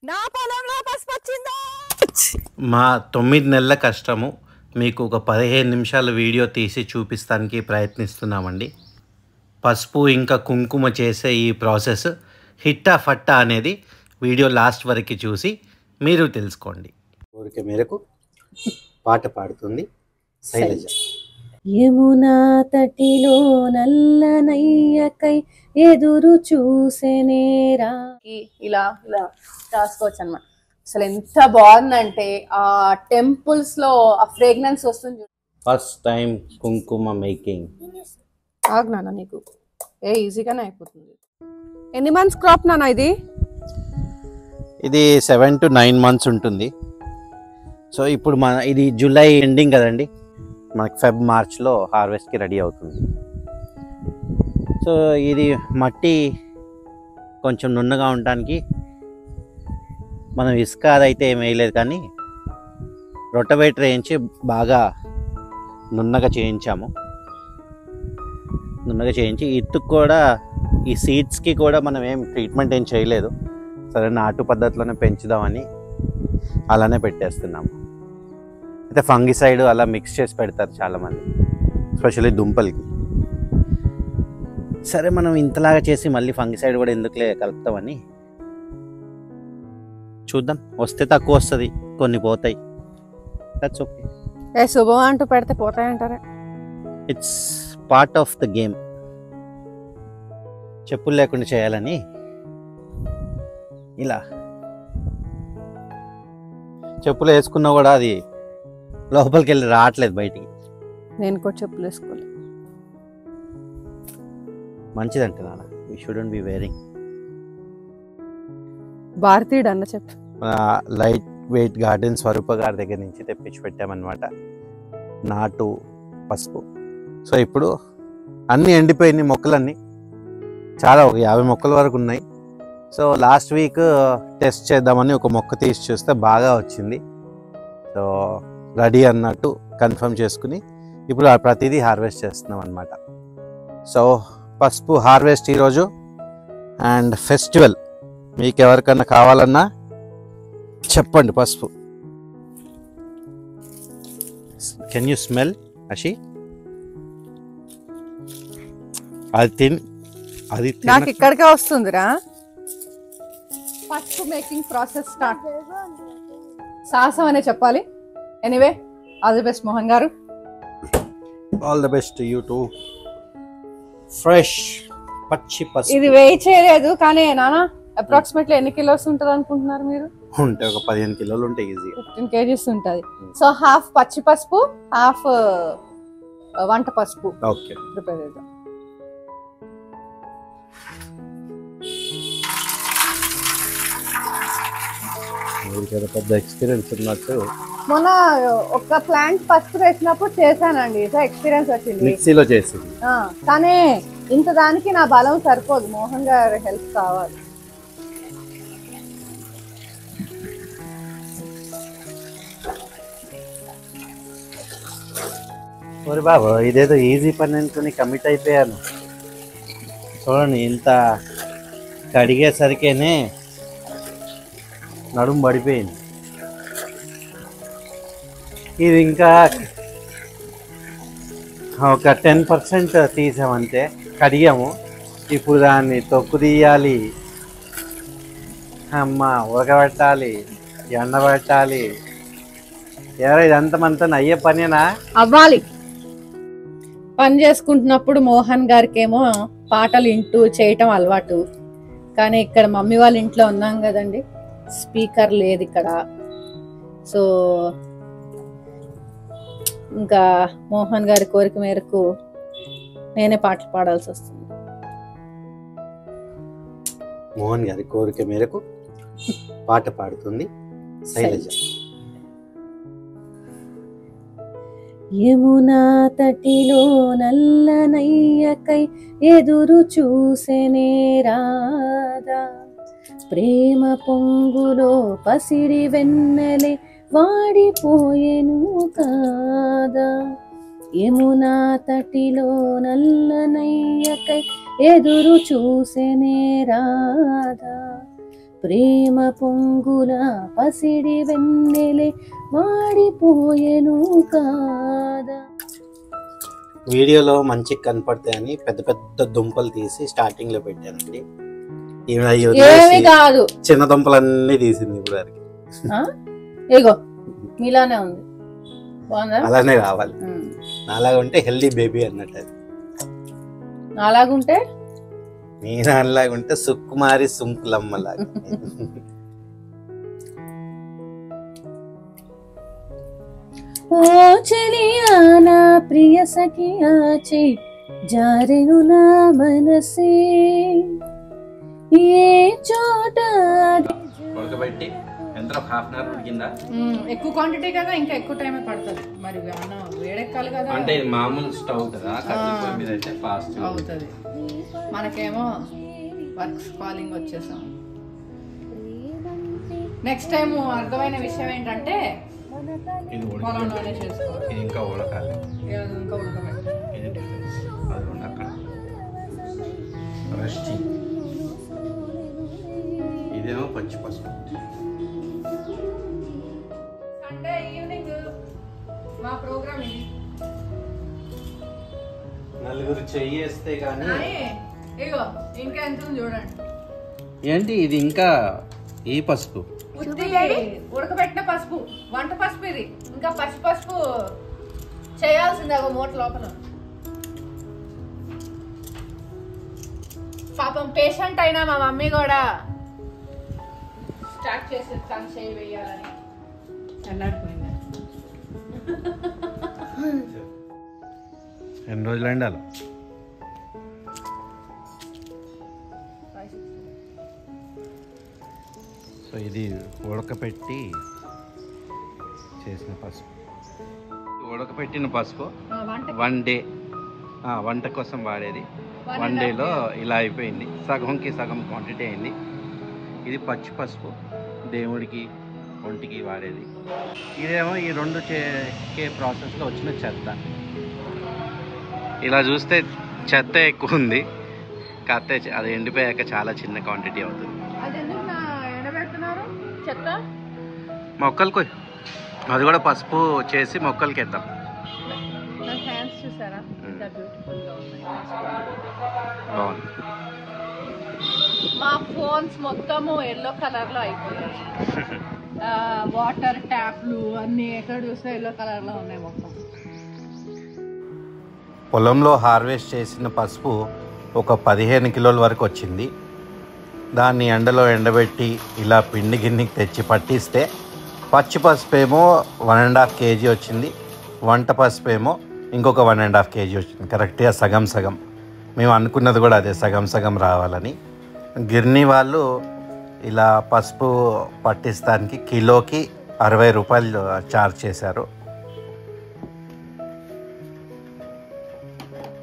నా పొలంలో పసుపు వచ్చిందా? మా 9 నెలల కష్టము మీకు ఒక 15 నిమిషాల వీడియో తీసి చూపిస్తానికి ప్రయత్నిస్తున్నామండి. పసుపు ఇంకా కుంకుమ చేసే ఈ ప్రాసెస్ హిట్టా ఫట్టా అనేది వీడియో లాస్ట్ వరకు చూసి మీరు తెలుసుకోండి. కోరిక మేరకు పాట పాడుతుంది శైలజ. యమునా తటిలో నల్లనయ్యకై ఎదురు చూసేనేరా. ఇలా ఇలా రాసుకోవచ్చు అన్నమాట. అసలు ఎంత బాగుందంటే ఆ టెంపుల్స్ లో ఆ ఫ్రేగ్రెన్స్ వస్తుంది. ఫస్ట్ టైం కుంకుమ మేకింగ్. ఆగ్నా నీకు ఈజీగానే అయిపోతుంది. ఎన్ని మంత్స్ క్రాప్ నాన్న ఇది? ఇది 7 to 9 months ఉంటుంది. సో ఇప్పుడు ఇది జూలై ఎండింగ్ కదండి, మనకి ఫెబ్ మార్చ్లో హార్వెస్ట్కి రెడీ అవుతుంది. సో ఇది మట్టి కొంచెం నున్నగా ఉండడానికి మనం ఇసుక అదైతే ఏం వేయలేదు, కానీ రొటవేటర్ వేయించి బాగా నున్నగా చేయించాము. నున్నగా చేయించి ఇత్తుకు కూడా ఈ సీడ్స్కి కూడా మనం ఏం ట్రీట్మెంట్ ఏం చేయలేదు, సరే నాటు పద్ధతిలోనే పెంచుదామని అలానే పెట్టేస్తున్నాము. అయితే ఫంగిసైడ్ అలా మిక్స్ చేసి పెడతారు చాలామంది, ఎస్పెషల్లీ దుంపలకి. సరే మనం ఇంతలాగా చేసి మళ్ళీ ఫంగిసైడ్ కూడా ఎందుకులే కలుపుతామని చూద్దాం. వస్తే తక్కువ వస్తుంది, కొన్ని పోతాయి. That's okay. శుభం అంటూ పెడితే పోతాయంటారా? It's part of the game. చెప్పులు లేకుండా చేయాలని ఇలా చెప్పులు వేసుకున్నా కూడా అది లోపలికి వెళ్ళి రావట్లేదు బయటికి. నేను కూడా చెప్పులు వేసుకోవాలి. మంచిదంటే నాన్న, యూ షుడెంట్ బి వేరింగ్. భారతీయుడు అన్న చెప్పు. లైట్ వెయిట్ గార్డెన్ స్వరూప గారి దగ్గర నుంచి తెప్పించి పెట్టామన్నమాట నాటు పసుపు. సో ఇప్పుడు అన్నీ ఎండిపోయినాయి మొక్కలన్నీ, చాలా ఒక 50 మొక్కల వరకు ఉన్నాయి. సో లాస్ట్ వీక్ టెస్ట్ చేద్దామని ఒక మొక్క తీసి చూస్తే బాగా వచ్చింది. సో రెడీ అన్నట్టు కన్ఫర్మ్ చేసుకుని ఇప్పుడు ప్రతిదీ హార్వెస్ట్ చేస్తున్నాం అన్నమాట. సో పసుపు హార్వెస్ట్ ఈరోజు అండ్ ఫెస్టివల్. మీకు ఎవరికన్నా కావాలన్నా చెప్పండి. పసుపు కెన్ యూ స్మెల్ అషి? అది నాకు ఇక్కడికే వస్తుందిరా. పసుపు మేకింగ్ ప్రాసెస్ స్టార్ట్. సాహసం అనే చెప్పాలి. Anyway, all the best Mohan గారు. All the best you too. Fresh పచ్చి పసుపు. ఇది వెయిట్ చేయలేదు కానీ నాన్న, అప్రాక్సిమేట్లీ ఎన్ని కిలోస్ ఉంటుంది అనుకుంటున్నారు మీరు? ఉంటాయి ఒక 15 కిలోలు ఉంటాయి, ఈజీ 15 kgs ఉంటుంది. సో హాఫ్ పచ్చి పసుపు, హాఫ్ వంట పసుపు ఓకే ప్రిపేర్ చేద్దాం. పెద్ద ఎక్స్పీరియన్స్ ఉన్నట్టు. మొన్న ఒక ప్లాంట్ పసుపు వేసినప్పుడు చేశానండి, సో ఎక్స్పీరియన్స్ వచ్చింది. మిక్సీలో చేసింది కానీ ఇంత దానికి నా బలం సరిపోదు, మోహన్ గారి హెల్ప్ కావాలి. ఓరి బాబు, ఇదేదో ఈజీ పని అనుకుని కమిట్ అయిపోయాను. చూడండి, ఇంత కడిగేసరికేనే నడుము పడిపోయింది. ఇది ఇంకా ఒక 10% తీసామంతే, కడిగాము. ఇప్పుడు దాన్ని తొక్కు తీయాలి, అమ్మ ఉడకబెట్టాలి, ఎండబెట్టాలి. ఎవరో ఇదంతా మనతో అయ్యే పనేనా? అవ్వాలి. పని చేసుకుంటున్నప్పుడు మోహన్ గారికి ఏమో పాటలు వింటూ చేయటం అలవాటు, కానీ ఇక్కడ మమ్మీ వాళ్ళ ఇంట్లో ఉన్నాం కదండి, స్పీకర్ లేదు ఇక్కడ. సో ఇంకా మోహన్ గారి కోరిక మేరకు నేనే పాటలు పాడాల్సి వస్తుంది. మోహన్ గారి కోరిక మేరకు పాట పాడుతుంది శైలజ. యమునా తటిలో నల్లనయ్యకై ఎదురు చూసేనే రాధా. ప్రేమ పొంగులో పసిడి వెన్నెలే వాడిపోయేను కాదా. యమునా తటిలో నల్లనయ్యకై ఎదురు చూసేనే రాధా. ప్రేమ పొంగుల పసిడి వెన్నెలే మాడిపోయెను కాదా. వీడియోలో మంచిగా కనపడతాయని పెద్ద పెద్ద దుంపలు తీసి స్టార్టింగ్ లో పెట్టానండి. ఈమె అవి ఏమి వదిలేసి కాదు, చిన్న దుంపలన్నీ తీసింది ఇప్పుడు వారికి. ఇగో మీలానే ఉంది, బాగుందా? అలానే రావాలి, నాలాగా ఉంటే హెల్దీ బేబీ అన్నట్టు. అది అలాగుంటే మీ నాన్నలాగా ఉంటే సుక్కుమారి సుంకులమ్మలాగా. ఓ చెలియా నా ప్రియ సఖియా చెయ్ జారెను నా మనసే ఏ చోట ఉడకబెట్టి ఎంత హాఫ్ అన్ అవర్ ఉడికిందా? ఎక్కువ క్వాంటిటీ కదా, ఇంకా ఎక్కువ టైం పడుతుంది. మరి వేడెక్కాలి కదా, అంటే మామూలు స్టవ్ కదా, కట్టెల మీద అయితే ఫాస్ట్ అవుతుంది. మనకేమో వర్క్స్ కాలింగ్ వచ్చేసాం. నెక్స్ట్ టైం అర్థమైన విషయం ఏంటంటే పొలంలోనే చేసుకోవాలి. ఇది ఇంకా ఉడకాలి, ఇంకా ఉడకబెట్టాలి. అది అక్కడ రెస్టింగ్. ఇదేమో పచ్చి పసుపు. సండే ఈవినింగ్ మా ప్రోగ్రామ్ ఇది. నలుగురు చెయ్యేస్తే కానీ. ఇగో ఇంకా ఎంత ఉంది చూడండి. ఏంటి ఇది? ఇంకా ఈ పసుపు ఉడకబెట్టిన పసుపు, వంట పసుపు ఇది. ఇంకా పసుపు చేయాల్సిందే ఒక మూట లోపల. పాపం పేషెంట్ అయినా మా మమ్మీ కూడా స్టార్ట్ చేసి తను చేయి వేయాలని అన్నాడిపోయింది. ఎన్ని రోజులు అండి అలా? సో ఇది ఉడకపెట్టి చేసిన పసుపు. ఉడకపెట్టిన పసుపు 1 డే వంట కోసం వాడేది. 1 డేలో ఇలా అయిపోయింది. సగంకి సగం క్వాంటిటీ అయింది. ఇది పచ్చి పసుపు, దేవుడికి ఒంటికి వాడేది. ఇదేమో ఈ 2 చేసే ప్రాసెస్లో వచ్చిన చెత్త. ఇలా చూస్తే చెత్త ఎక్కువ ఉంది, కాకపోతే అది ఎండిపోయాక చాలా చిన్న క్వాంటిటీ అవుతుంది. మొక్కలకు అది కూడా పసుపు చేసి మొక్కలకి వేద్దాం. బాగుంది. మా ఫోన్స్ మొత్తము ఎల్లో కలర్ లో అయిపోయాయి. వాటర్ ట్యాప్లు అన్ని ఎక్కడ చూస్తే ఎల్లో కలర్ లో ఉన్నాయి మొత్తం. పొలంలో హార్వెస్ట్ చేసిన పసుపు ఒక 15 కిలోల వరకు వచ్చింది. దాన్ని ఎండలో ఎండబెట్టి ఇలా పిండి గిన్నెకి తెచ్చి పట్టిస్తే పచ్చి పసుపు ఏమో 1.5 kg వచ్చింది, వంట పసుపు ఏమో ఇంకొక 1.5 kg వచ్చింది. కరెక్ట్గా సగం సగం. మేము అనుకున్నది కూడా అదే, సగం సగం రావాలని. గిర్నీ వాళ్ళు ఇలా పసుపు పట్టిస్తానికి కిలోకి 60 రూపాయలు ఛార్జ్ చేశారు.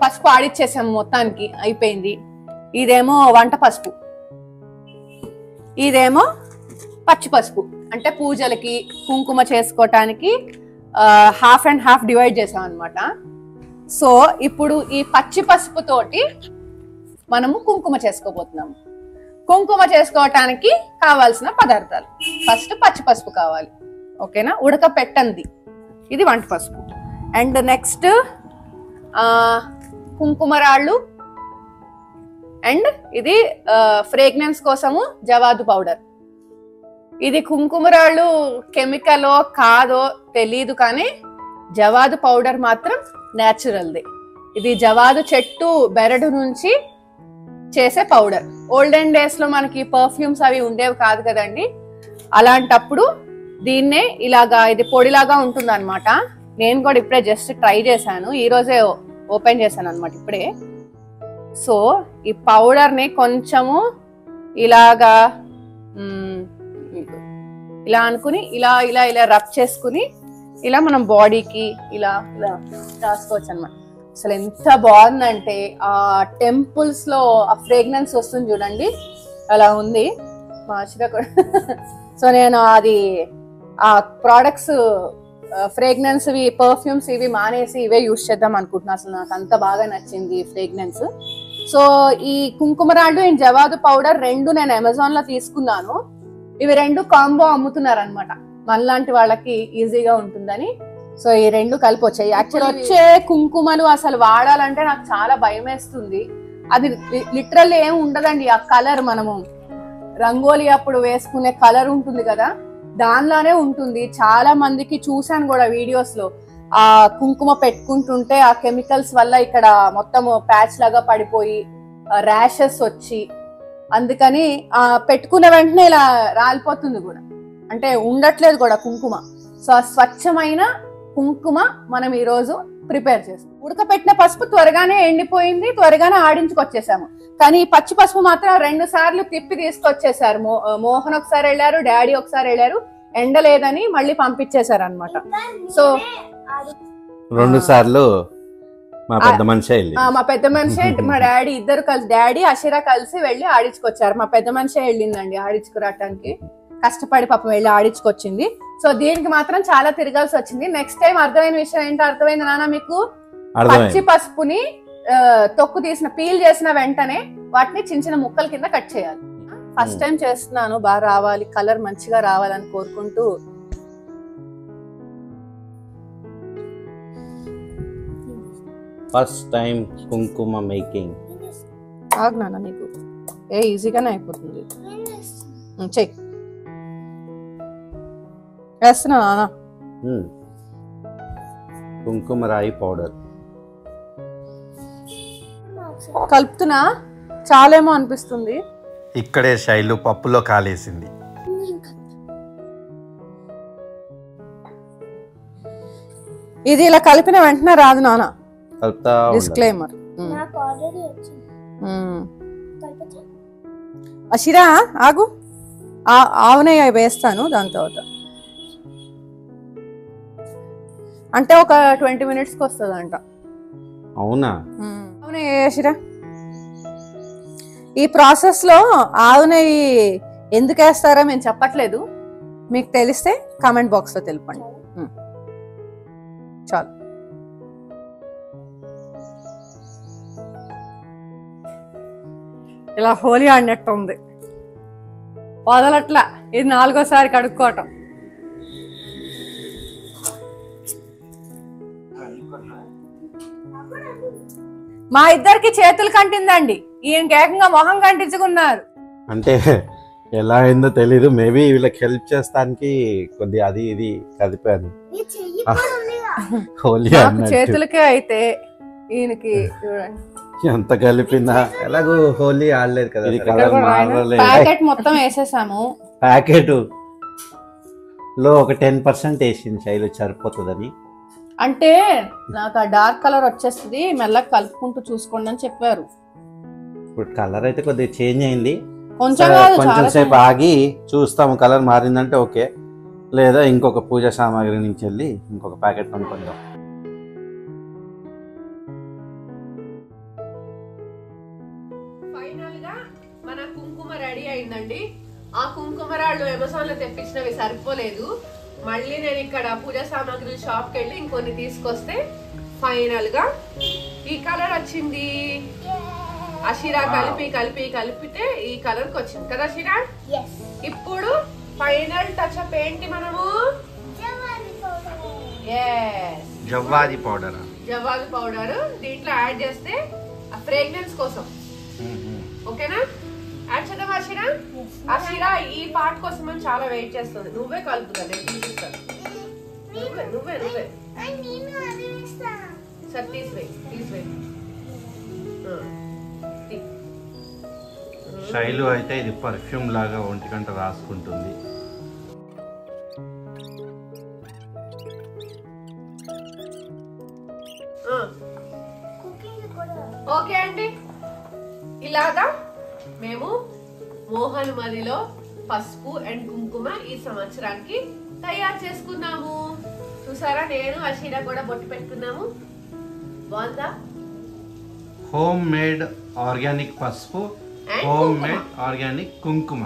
పసుపు ఆడిచ్చేసాము, మొత్తానికి అయిపోయింది. ఇదేమో వంట పసుపు, ఇదేమో పచ్చి పసుపు. అంటే పూజలకి కుంకుమ చేసుకోవటానికి హాఫ్ అండ్ హాఫ్ డివైడ్ చేసాం అనమాట. సో ఇప్పుడు ఈ పచ్చి పసుపు తోటి మనము కుంకుమ చేసుకోబోతున్నాము. కుంకుమ చేసుకోవటానికి కావాల్సిన పదార్థాలు, ఫస్ట్ పచ్చి పసుపు కావాలి, ఓకేనా? ఉడకపెట్టండి, ఇది వంట పసుపు. అండ్ నెక్స్ట్ కుంకుమ రాళ్ళు, అండ్ ఇది ఫ్రేగ్రెన్స్ కోసము జవాదు పౌడర్. ఇది కుంకుమ రాళ్ళు కెమికలో కాదో తెలీదు, కానీ జవాదు పౌడర్ మాత్రం న్యాచురల్ది. ఇది జవాదు చెట్టు బెరడు నుంచి చేసే పౌడర్. ఓల్డెన్ డేస్ లో మనకి పర్ఫ్యూమ్స్ అవి ఉండేవి కాదు కదండి, అలాంటప్పుడు దీన్నే ఇలాగా ఇది పొడిలాగా ఉంటుంది అనమాట. నేను కూడా ఇప్పుడే జస్ట్ ట్రై చేశాను, ఈ రోజే ఓపెన్ చేశాను అనమాట ఇప్పుడే. సో ఈ పౌడర్ ని కొంచెము ఇలాగా ఇలా అనుకుని ఇలా ఇలా ఇలా రబ్ చేసుకుని ఇలా మనం బాడీకి ఇలా ఇలా రాసుకోవచ్చు అనమాట. అసలు ఎంత బాగుందంటే ఆ టెంపుల్స్ లో ఆ ఫ్రేగ్రెన్స్ వస్తుంది చూడండి, అలా ఉంది మార్చిగా కూడా. సో నేను అది ఆ ప్రోడక్ట్స్ ఫ్రేగ్రెన్స్ ఇవి పర్ఫ్యూమ్స్ ఇవి మానేసి ఇవే యూజ్ చేద్దాం అనుకుంటున్నా. అసలు నాకు అంత బాగా నచ్చింది ఫ్రేగ్రెన్స్. సో ఈ కుంకుమ రాళ్ళు అండ్ జవాదు పౌడర్ రెండు నేను అమెజాన్ లో తీసుకున్నాను. ఇవి రెండు కాంబో అమ్ముతున్నారు అనమాట, మనలాంటి వాళ్ళకి ఈజీగా ఉంటుందని. సో ఈ రెండు కలిపి వచ్చాయి. యాక్చువల్ వచ్చే కుంకుమలు అసలు వాడాలంటే నాకు చాలా భయం వేస్తుంది. అది లిటరల్ ఏం ఉండదండి, ఆ కలర్ మనము రంగోలీ అప్పుడు వేసుకునే కలర్ ఉంటుంది కదా, దానిలోనే ఉంటుంది. చాలా మందికి చూసాను కూడా వీడియోస్ లో, ఆ కుంకుమ పెట్టుకుంటుంటే ఆ కెమికల్స్ వల్ల ఇక్కడ మొత్తం ప్యాచ్ లాగా పడిపోయి ర్యాషెస్ వచ్చి, అందుకని పెట్టుకున్న వెంటనే ఇలా రాలిపోతుంది కూడా, అంటే ఉండట్లేదు కూడా కుంకుమ. సో స్వచ్ఛమైన కుంకుమ మనం ఈ రోజు ప్రిపేర్ చేస్తాం. ఉడకపెట్టిన పసుపు త్వరగానే ఎండిపోయింది, త్వరగానే ఆడించుకొచ్చేసాము. కానీ ఈ పచ్చి పసుపు మాత్రం 2 సార్లు తిప్పి తీసుకొచ్చేసారు. మోహన్ ఒకసారి వెళ్ళారు, డాడీ ఒకసారి వెళ్ళారు, ఎండలేదని మళ్ళీ పంపించేశారు అనమాట. సో 2 సార్లు మా పెద్ద మనిషి మా డాడీ ఇద్దరు కలిసి, డాడీ అషిరా కలిసి వెళ్ళి ఆడించుకొచ్చారు. మా పెద్ద మనిషి వెళ్ళిందండి ఆడించుకురావటానికి, కష్టపడి పాపం వెళ్ళి ఆడించుకొచ్చింది. సో దీనికి మాత్రం చాలా తిరగాల్సి వచ్చింది. నెక్స్ట్ టైం అర్థమైన విషయం ఏంటో అర్థమైంది నాన్న మీకు? పచ్చి పసుపుని తొక్కు తీసిన పీల్ చేసిన వెంటనే వాటిని చిన్న చిన్న ముక్కల కింద కట్ చేయాలి. ఫస్ట్ టైం చేస్తున్నాను, బాగా రావాలి, కలర్ మంచిగా రావాలని కోరుకుంటూ. ఫస్ట్ టైం కుంకుమ మేకింగ్. ఆగ్నా నీకు ఈజీగానే అయిపోతుంది. చెయ్యి వేస్తున్నా నాన్న. కుంకుమ రాయి పౌడర్ కలుపుతున్నా, చాలేమో అనిపిస్తుంది. ఇక్కడే శైలు పప్పులో కాలేసింది. ఇది ఇలా కలిపిన వెంటనే రాదు నాన్న, కలుపుతా. డిస్క్లైమర్. అషిరా ఆగు, ఆవునే వేస్తాను దాని తర్వాత. అంటే ఒక 20 minutes కి వస్తుందంట. అవునా? అవునే అషిరా. ఈ ప్రాసెస్ లో ఆవు నెయ్యి ఎందుకు వేస్తారో మేము చెప్పట్లేదు, మీకు తెలిస్తే కామెంట్ బాక్స్ లో తెలుపండి. చాలు. ఇలా హోలీ ఆడినట్టు ఉంది, వదలట్లా. ఇది 4వ కడుక్కోవటం. మా ఇద్దరికి చేతులు కంటిందండి, ఈయనకి ఏకంగా మొహం కంటించుకున్నారు. అంటే ఎలా అయిందో తెలీదు, మేబీ వీళ్ళకి హెల్ప్ చేస్తానికి కొద్ది అది ఇది కదిపాను. హోలీ చేతులకే అయితే ఈయనకి చూడండి ఎంత కలిపినా ఎలాగో హోలీ ఆడలేదు కదా. ప్యాకెట్ మొత్తం వేసేసాము. ప్యాకెట్ లో ఒక 10% వేసింది శైలు, సరిపోతుందని. అంటే నాకు ఆ డార్క్ కలర్ వచ్చేస్తుంది, మెల్లగా కలుపుకుంటూ చూసుకోండి అని చెప్పారు. ఇప్పుడు కలర్ అయితే కొద్దిగా చేంజ్ అయింది, కొంచెం సేపు ఆగి చూస్తాము. కలర్ మారిందంటే ఓకే, లేదా ఇంకొక పూజ సామాగ్రి నుంచి వెళ్ళి ఇంకొక ప్యాకెట్ కొనుక్కుందాం. ఫైనల్ గా మన కుంకుమ రెడీ అయిందండి. ఆ కుంకుమ రాళ్ళు అమెజాన్ లో తెప్పించినవి సరిపోలేదు, మళ్ళీ నేను ఇక్కడ పూజా సామాగ్రి షాప్ కి వెళ్ళి ఇంకొన్ని తీసుకొస్తే ఫైనల్ గా ఈ కలర్ వచ్చింది. అషిరా కలిపితే ఈ కలర్ కి వచ్చింది కదా అషిరా. ఇప్పుడు ఫైనల్ టచ్ అప్ ఏంటి మనము? జవ్వాది పౌడర్. జవ్వాది పౌడర్ దీంట్లో యాడ్ చేస్తే ఆ ఫ్రేగ్రెన్స్ కోసం, ఓకేనా? యాడ్ చేద్దాం అషిరా. అషిరా ఈ పార్ట్ కోసం మనం చాలా వెయిట్ చేస్తుంది. నువ్వే కలుపుతా, నేను చూపిస్తాను. నువ్వే సరే తీసివేయి. శైలు అయితే ఇది పర్ఫ్యూమ్ లాగా ఒంటికంట రాసుకుంటుంది. ఓకే అండి, ఇలాగా మేము మోహన్ మదిలో పసుపు అండ్ కుంకుమ ఈ సంవత్సరానికి తయారు చేసుకున్నాము. చూసారా, నేను అషిరా కూడా బొట్టు పెట్టుకున్నాము. బాగుందా? హోమ్ మేడ్ ఆర్గానిక్ పసుపు, హోమ్ మేడ్ ఆర్గానిక్ కుంకుమ.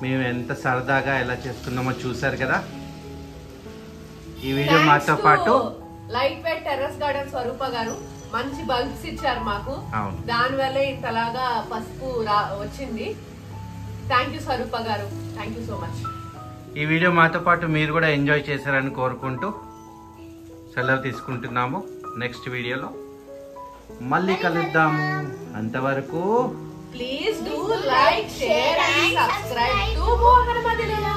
మేము ఎంత సరదాగా ఎలా చేసుకున్నామో చూసారు కదా. ఈ వీడియో మాతో పాటు లైట్ వెయిట్ టెర్రస్ గార్డెన్ స్వరూప గారు మంచి బల్బ్స్ ఇచ్చారు మాకు. అవును, దాని వల్లే ఇంతలాగా పసుపు వచ్చింది. థ్యాంక్ యూ స్వరూప గారు, థ్యాంక్ యూ సో మచ్. ఈ వీడియో మాతో పాటు మీరు కూడా ఎంజాయ్ చేశారని కోరుకుంటూ సెలవు తీసుకుంటున్నాము. నెక్స్ట్ వీడియోలో మళ్ళీ కలుద్దాము. అంతవరకు please do like, share and subscribe to Mohan మదిలో.